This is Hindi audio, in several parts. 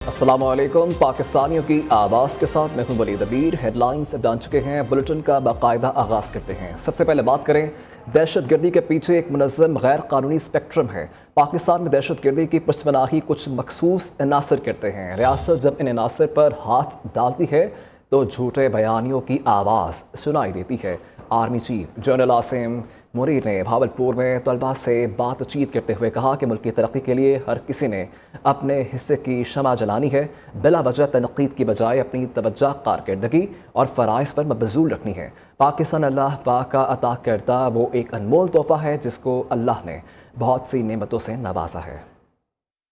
अस्सलामुअलैकुम। पाकिस्तानियों की आवाज़ के साथ मैं हूं वलीद अबीर। हेडलाइंस अब जान चुके हैं, बुलेटिन का बाकायदा आगाज़ करते हैं। सबसे पहले बात करें, दहशतगर्दी के पीछे एक मुनज़्ज़म गैर कानूनी स्पेक्ट्रम है। पाकिस्तान में दहशतगर्दी की पुष्टपनाही कुछ मखसूस अनासर करते हैं। रियासत जब इन अनासर पर हाथ डालती है तो झूठे बयानियों की आवाज़ सुनाई देती है। Army chief general Asim Munir ने भावलपुर में तलबा से बातचीत करते हुए कहा कि मुल्क की तरक्की के लिए हर किसी ने अपने हिस्से की शमा जलानी है। बिला वजह तनकीद की बजाय अपनी तवज्जो कारकर्दगी और फ़राइज़ पर मबज़ूल रखनी है। पाकिस्तान अल्लाह पाक का अता करता वो एक अनमोल तोहफ़ा है जिसको अल्लाह ने बहुत सी नेमतों से नवाजा है।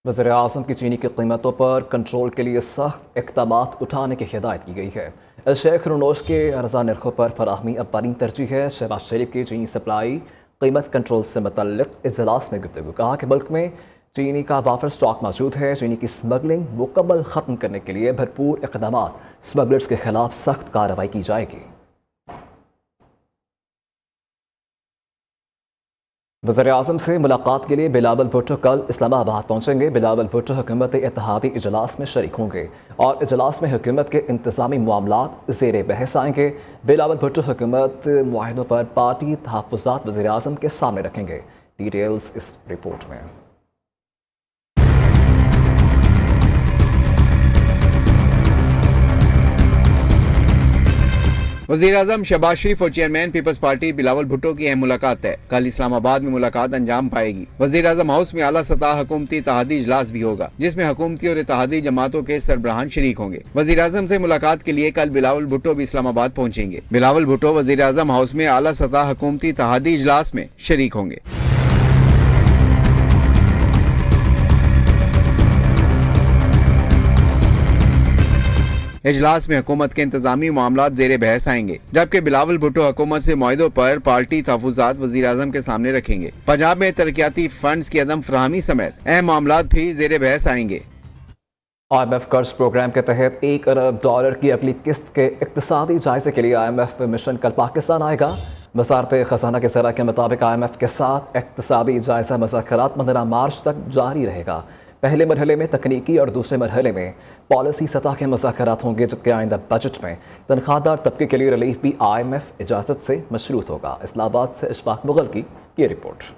वज़ीर आज़म की चीनी की कीमतों पर कंट्रोल के लिए सख्त इक़दाम उठाने की हिदायत की गई है। शेख रुनोश के अर्जा नरखों पर फराहमी अब बड़ी तरजीह है। शहबाज शरीफ की चीनी सप्लाई कीमत कंट्रोल से मुतल्लिक़ इजलास में गुफ्तगू कहा कि मुल्क में चीनी का वाफर स्टॉक मौजूद है। चीनी की स्मगलिंग मुकम्मल ख़त्म करने के लिए भरपूर इक़दाम, स्मगलर्स के खिलाफ सख्त कार्रवाई की जाएगी। वज़ीर आज़म से मुलाकात के लिए बिलावल भुट्टो कल इस्लामाबाद पहुँचेंगे। बिलावल भुट्टो हुकूमत इत्तेहादी इजलास में शरीक होंगे और इजलास में हुकूमत के इंतज़ामी मामलात ज़ेर बहस आएंगे। बिलावल भुट्टो हुकूमत मुआहदों पर पार्टी तहफ़्फ़ुज़ात वज़ीर आज़म के सामने रखेंगे। डिटेल्स इस रिपोर्ट में। वज़ीर आज़म शहबाज शरीफ और chairman Peoples Party Bilawal Bhutto की अहम मुलाकात है। कल इस्लामाबाद में मुलाकात अंजाम पाएगी। वज़ीर आज़म हाउस में आला सतह हुकूमती इत्तेहादी इजलास भी होगा जिसमें हुकूमती और इत्तेहादी जमातों के सरबराहान शरीक होंगे। वज़ीर आज़म से मुलाकात के लिए कल बिलावल भुट्टो भी इस्लामाबाद पहुँचेंगे। बिलावल भुट्टो वज़ीर आज़म हाउस में आला सतह हुकूमती इत्तेहादी इजलास में शरीक होंगे। इजलास में हुकूमत के इंतजामी मामलात ज़ेर बहस आएंगे, जबकि बिलावल भुट्टो हुकूमत से मुआहदों पर पार्टी तहफ़्फ़ुज़ात वज़ीर आज़म के सामने रखेंगे। पंजाब में तरक्याती फंड्स की अदम फराहमी समेत अहम मामलात भी ज़ेर बहस आएंगे। IMF कर्ज प्रोग्राम के तहत $1 अरब की अगली किस्त के इक़्तिसादी जायजे के लिए IMF मिशन कल पाकिस्तान आएगा। वज़ारत ख़ज़ाना के ज़रा के मुताबिक IMF के साथ इक़्तिसादी जायजा मुज़ाकरात 15 मार्च तक जारी रहेगा। पहले मरहले में तकनीकी और दूसरे मरहले में पॉलिसी सतह के मुज़ाकरात होंगे, जबकि आइंदा बजट में तनख्वाहदार तबके के लिए रिलीफ भी IMF इजाज़त से मशरूत होगा। इस्लामाबाद से इशफाक मुगल की ये रिपोर्ट।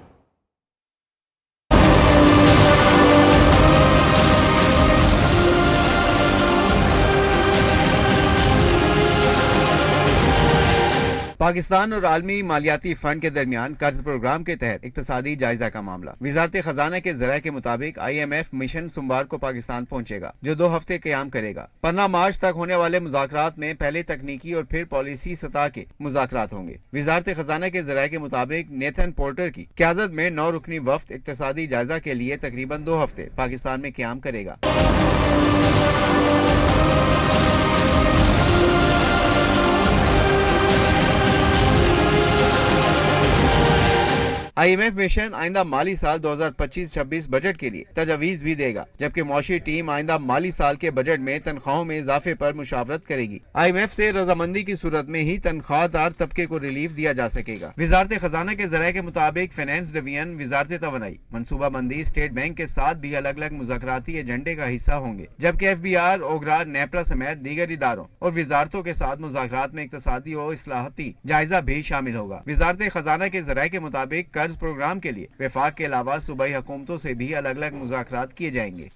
पाकिस्तान और आलमी मालियाती फंड के दरमियान कर्ज प्रोग्राम के तहत इक्तसादी जायजा का मामला। वजारत खजाना के जराये के मुताबिक IMF मिशन सोमवार को पाकिस्तान पहुंचेगा, जो 2 हफ्ते क्याम करेगा। 15 मार्च तक होने वाले मुज़ाकरात में पहले तकनीकी और फिर पॉलिसी सतह के मुज़ाकरात होंगे। वजारत खजाना के जराये के मुताबिक नेथन पोर्टर की क़यादत में 9 रुकनी वफ्द इक्तसादी जायजा के लिए तकरीबन 2 हफ्ते पाकिस्तान में क्याम करेगा। IMF मिशन आइंदा माली साल 2025-26 बजट के लिए तजवीज़ भी देगा, जबकि मौशी टीम आइंदा माली साल के बजट में तनख्वाहों में इजाफे पर मुशावरत करेगी। IMF से रजामंदी की सूरत में ही तनख्वाहदार तबके को रिलीफ दिया जा सकेगा। वजारत खजाना के जराये के मुताबिक फाइनेंस डिवीजन, वजारत तवानाई, मनसूबाबंदी, स्टेट बैंक के साथ भी अलग अलग मुज़ाकराती एजेंडे का हिस्सा होंगे, जबकि FBR, ओगरा, नेपरा समेत दीगर इदारों और वजारतों के साथ मुज़ाकरात में इक़्तिसादी और इस्लाहती जायजा भी शामिल होगा। वजारत खजाना के जराये के मुताबिक कर्ज प्रोग्राम के लिए वफाक के अलावा सूबाई हुकूमतों से भी अलग अलग मुज़ाकरात किए जाएंगे।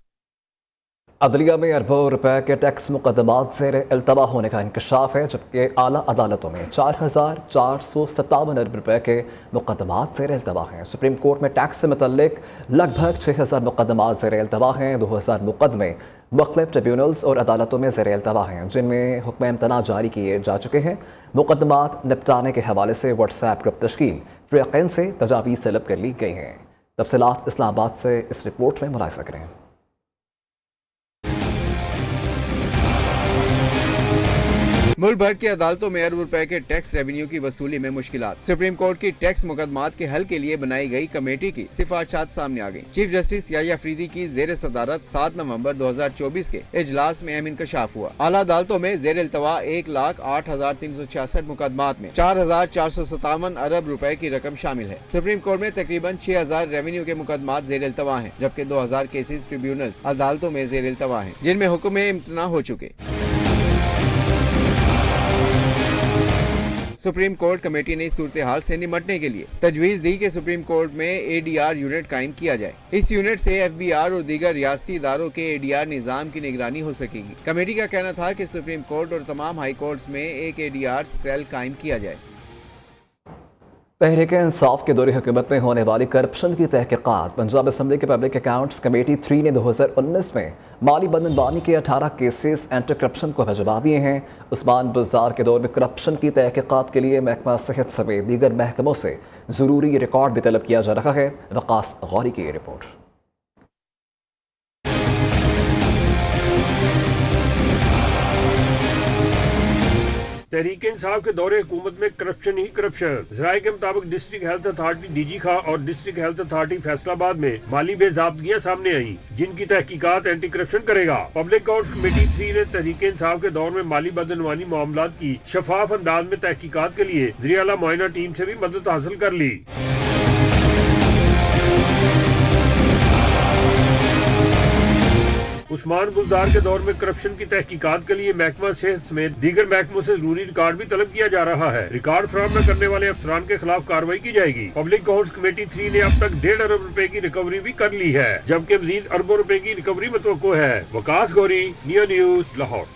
अदलिया में अरबों रुपए के टैक्स मुकदमात ज़ेर इल्तवा होने का इंकशाफ है, जबकि आला अदालतों में 4,457 अरब रुपए के मुकदमात ज़ेर इल्तवा हैं। सुप्रीम कोर्ट में टैक्स से मुतल्लिक लगभग 6,000 मुकदमात ज़ेर इल्तवा हैं। 2,000 मुकदमे मुख्तलिफ ट्रिब्यूनल्स और अदालतों में ज़ेर इल्तवा हैं, जिनमें हुक्म इम्तना जारी किए जा चुके हैं। मुकदमात निपटाने के हवाले से व्हाट्सएप ग्रुप तश्कील, फ़रीक़ैन से तजावीज़ तलब कर ली गई हैं। तफसीलात इस्लामाबाद से इस रिपोर्ट में मुलाहिज़ा करें। मुल्क भर की अदालतों में अरब रुपए के टैक्स रेवेन्यू की वसूली में मुश्किलात। सुप्रीम कोर्ट की टैक्स मुकदमात के हल के लिए बनाई गई कमेटी की सिफारिशात सामने आ गयी। चीफ जस्टिस याह्या अफरीदी की जेर सदारत 7 नवंबर 2024 के इजलास में अहम इंकशाफ हुआ। आला अदालतों में जेर इल्तवा 1,08,366 मुकदमात में 4,457 अरब रुपए की रकम शामिल है। सुप्रीम कोर्ट में तकरीबन 6,000 रेवेन्यू के मुकदमात जेर इल्तवा हैं, जबकि 2,000 केसेस ट्रिब्यूनल अदालतों में जेर इल्तवा हैं, जिनमें हुक्म इम्तना हो चुके। सुप्रीम कोर्ट कमेटी ने इस सूरत हाल से निपटने के लिए तजवीज़ दी कि सुप्रीम कोर्ट में ADR यूनिट कायम किया जाए। इस यूनिट से FBR और दीगर रियासती इदारों के ADR निज़ाम की निगरानी हो सकेगी। कमेटी का कहना था कि सुप्रीम कोर्ट और तमाम हाई कोर्ट्स में एक ADR सेल कायम किया जाए। तहरीक इंसाफ के दौरे हुकूमत में होने वाली करप्शन की तहकीकात। पंजाब असम्बली के पब्लिक अकाउंट्स कमेटी 3 ने 2019 में माली बदनबानी के 18 केसेस एंटी करप्शन को भिजवा दिए हैं। उस्मान बुज़दार के दौर में करप्शन की तहकीकात के लिए महकमा सेहत समेत दीगर महकमों से ज़रूरी रिकॉर्ड भी तलब किया जा रहा है। वकास गौरी की रिपोर्ट। तहरीक इंसाफ के दौरे हुकूमत में करप्शन ही करप्शन। ज़राए के मुताबिक डिस्ट्रिक्ट हेल्थ अथॉरिटी DG खां और डिस्ट्रिक्ट हेल्थ अथॉरिटी फैसलाबाद में माली बेज़ाब्तगियां सामने आई, जिनकी तहकीकात एंटी करप्शन करेगा। पब्लिक अकाउंट्स कमेटी 3 ने तहरीक इंसाफ के दौर में माली बदनवानी मामलात की शफाफ अंदाज में तहकीकात के लिए ज़रिए आला मुआयना टीम से भी मदद हासिल कर ली। उस्मान बुज़दार के दौर में करप्शन की तहकीकात के लिए महकमा सेहत समेत दीगर महकमों से जरूरी रिकॉर्ड भी तलब किया जा रहा है। रिकॉर्ड फराहम न करने वाले अफसरान के खिलाफ कार्रवाई की जाएगी। पब्लिक अकाउंट्स कमेटी 3 ने अब तक 1.5 अरब रुपए की रिकवरी भी कर ली है, जबकि मजीद अरबों रुपए की रिकवरी मतवक्को है। Waqas Ghauri, Neo News, Lahore.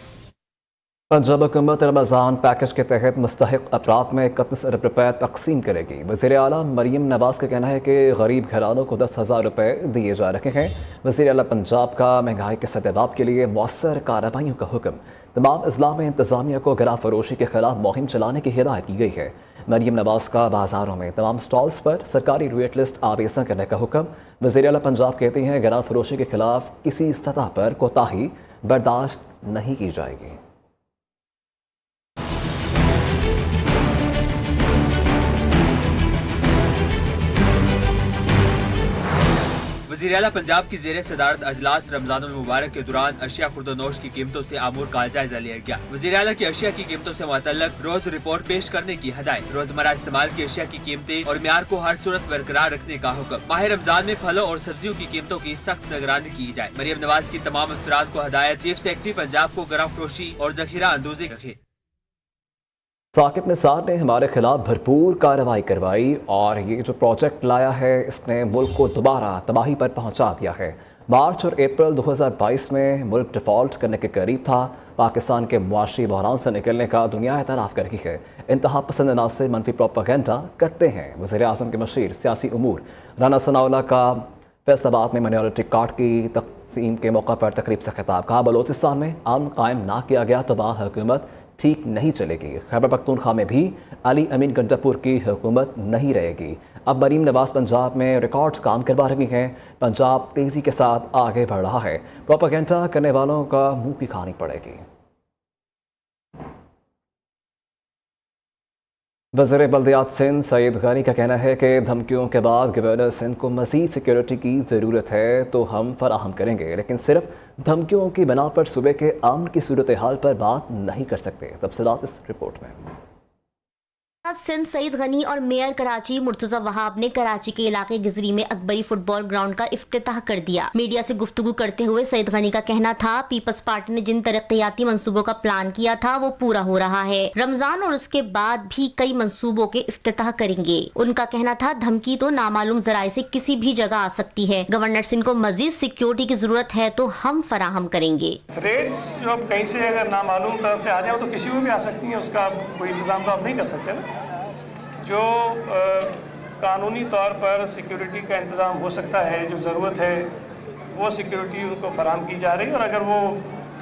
पंजाब हुकूमत रमज़ान पैकेज के तहत मुस्तहिक अफराद में 31 अरब रुपए तकसीम करेगी। वज़ीर आला मरीम नवाज़ का कहना है कि गरीब घरानों को 10,000 रुपए दिए जा रहे हैं। वज़ीर आला पंजाब का महंगाई के सद्दबाब के लिए मौसर कार्रवाइयों का हुक्म। तमाम अजला में इंतज़ामिया को गला फरोशी के खिलाफ मुहिम चलाने की हिदायत की गई है। मरीम नवाज़ का बाज़ारों में तमाम स्टॉल्स पर सरकारी रेट लिस्ट आवेज़ा करने का हुक्म। वज़ीर आला पंजाब कहते हैं गला फरोशी के खिलाफ किसी सतह पर कोताही बर्दाश्त नहीं की जाएगी। वज़ीर आला पंजाब की ज़ेरे सदारत अजलास रमज़ानुल मुबारक के दौरान अशिया खुर्दनोश की कीमतों से आमूर का जायजा लिया गया। वज़ीर आला की अशिया की कीमतों से मुतल्लक रोज रिपोर्ट पेश करने की हदायत। रोजमर्रा इस्तेमाल की अशिया की कीमतें और म्यार को हर सूरत बरकरार रखने का हुक्म। माह रमजान में फलों और सब्जियों की कीमतों की सख्त निगरानी की जाए। मरियम नवाज की तमाम अफसरात को हदायत। चीफ सेक्रेटरी पंजाब को गरम फरोशी और जखीरा अंदोजी रखे। साकिब निसार ने हमारे खिलाफ भरपूर कार्रवाई करवाई और ये जो प्रोजेक्ट लाया है इसने मुल्क को दोबारा तबाही पर पहुंचा दिया है। मार्च और अप्रैल 2022 में मुल्क डिफ़ॉल्ट करने के करीब था। पाकिस्तान के मुआशी बहरान से निकलने का दुनिया एतराफ़ कर रही है। इंतहा पसंद नासिर मनफी प्रोपेगेंडा करते हैं। वज़ीर आज़म के मशीर सियासी उमूर राना सनाउल्लाह का फैसलाबाद में माइनॉरिटी कार्ड की तकसीम के मौका पर तकरीब से खिताब। कहा बलोचिस्तान में अमन कायम ना किया गया तो वहाँ हुकूमत ठीक नहीं चलेगी। खैबर पख्तूनख्वा में भी अली अमीन गंडापुर की हुकूमत नहीं रहेगी। अब मरीम नवाज पंजाब में रिकॉर्ड्स काम करवा रही हैं। पंजाब तेज़ी के साथ आगे बढ़ रहा है। प्रोपेगेंडा करने वालों का मुंह की खानी पड़ेगी। वज़ीर बल्दियात सिंध सईद गनी का कहना है कि धमकियों के बाद गवर्नर सिंध को मज़ीद सिक्योरिटी की ज़रूरत है तो हम फराहम करेंगे, लेकिन सिर्फ धमकियों की बिना पर सूबे के अमन की सूरत हाल पर बात नहीं कर सकते। तफसीलात इस रिपोर्ट में। सिंध सईद गनी और मेयर कराची मुर्तजा वहाब ने कराची के इलाके गिजरी में अकबरी फुटबॉल ग्राउंड का इफ्तिताह कर दिया। मीडिया से गुफ्तगू करते हुए सईद गनी का कहना था पीपल्स पार्टी ने जिन तरक्याती मंसूबों का प्लान किया था वो पूरा हो रहा है। रमजान और उसके बाद भी कई मंसूबों के इफ्तिताह करेंगे। उनका कहना था धमकी तो नामालूम जराए से किसी भी जगह आ सकती है। गवर्नर सिंह को मजीद सिक्योरिटी की जरूरत है तो हम फराहम करेंगे। थ्रेड्स जो अब कहीं से अगर नामालूम तरफ से आ जाए तो किसी को भी आ सकती है, उसका कोई इंतजाम तो आप नहीं कर सकते ना। जो कानूनी तौर पर सिक्योरिटी का इंतज़ाम हो सकता है, जो ज़रूरत है वो सिक्योरिटी उनको फराहम की जा रही है और अगर वो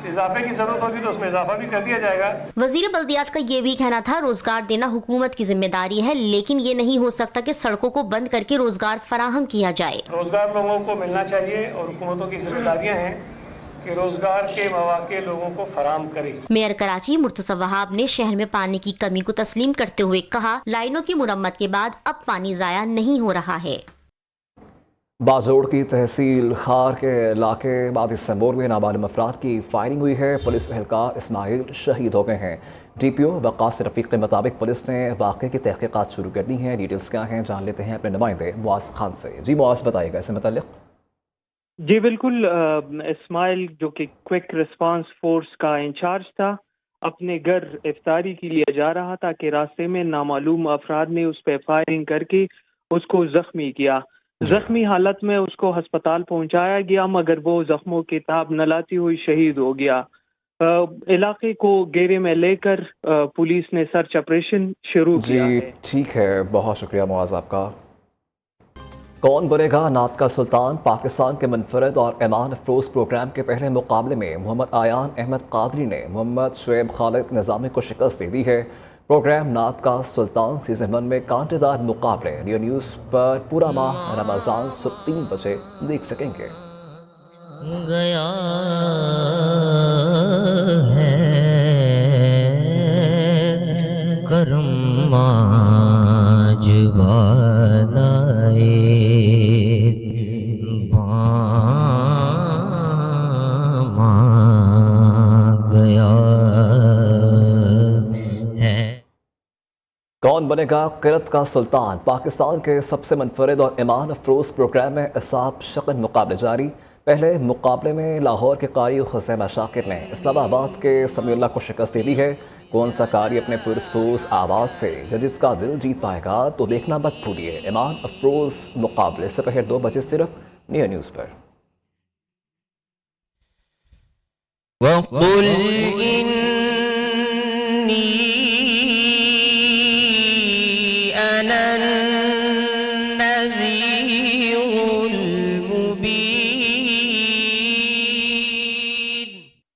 इजाफे की ज़रूरत होगी तो उसमें इजाफा भी कर दिया जाएगा। वज़ीर बल्दियात का ये भी कहना था रोजगार देना हुकूमत की जिम्मेदारी है, लेकिन ये नहीं हो सकता कि सड़कों को बंद करके रोजगार फराहम किया जाए। रोजगार लोगों को मिलना चाहिए और हुकूमतों की जिम्मेदारियाँ हैं कि रोजगार के मौके लोगों को फराहम करे। मेयर कराची मुर्तजा वहाब ने शहर में पानी की कमी को तस्लीम करते हुए कहा, लाइनों की मुरम्मत के बाद अब पानी जाया नहीं हो रहा है। बाजोड़ की तहसील खार के इलाके बादी संबोर में नाबालिग अफराद की फायरिंग हुई है। पुलिस एहलकार इस्माइल शहीद हो गए हैं। DPO वक़ास रफ़ीक के मुताबिक पुलिस ने वाक़े की तहक़ीक़ात शुरू कर दी हैं। डिटेल्स क्या हैं जान लेते हैं अपने नुमाइंदे मुआज़ खान से। जी मुआज़, बताइएगा इससे मुताल्लिक़। जी बिल्कुल, इस्माइल जो कि क्विक रिस्पांस फोर्स का इंचार्ज था, अपने घर इफ्तारी के लिए जा रहा था कि रास्ते में नामालूम अफराद ने उस पर फायरिंग करके उसको जख्मी किया। जख्मी हालत में उसको अस्पताल पहुंचाया गया, मगर वो जख्मों की ताब न लाती हुई शहीद हो गया। इलाके को घेरे में लेकर पुलिस ने सर्च ऑपरेशन शुरू किया है। जी ठीक है, बहुत शुक्रिया मुआज़ आपका। कौन बनेगा नात का सुल्तान पाकिस्तान के मुनफरद और ईमान अफरोज़ प्रोग्राम के पहले मुकाबले में मोहम्मद आयान अहमद कादरी ने मोहम्मद शुएब खालिद निज़ामी को शिकस्त दे दी है। प्रोग्राम नात का सुल्तान सीज़न 1 में कांटेदार मुकाबले रियो न्यूज़ पर पूरा माह रमज़ान सुबह 3 बजे देख सकेंगे। गया है करम आज वालाए बामा गया है। कौन बनेगा क़िरत का सुल्तान पाकिस्तान के सबसे मुनफरद और ईमान अफरोज़ प्रोग्राम में असाब शकन मुकाबले जारी। पहले मुकाबले में लाहौर के कारी हुसैन शाकिर ने इस्लामाबाद के समीउल्लाह को शिकस्त दे दी है। कौन सा कारी अपने पुरसोस आवाज़ से जजिस का दिल जीत पाएगा तो देखना मत भूलिए। ईमान अफरोज़ मुकाबले से पहले 2 बजे सिर्फ नियो न्यूज़ पर।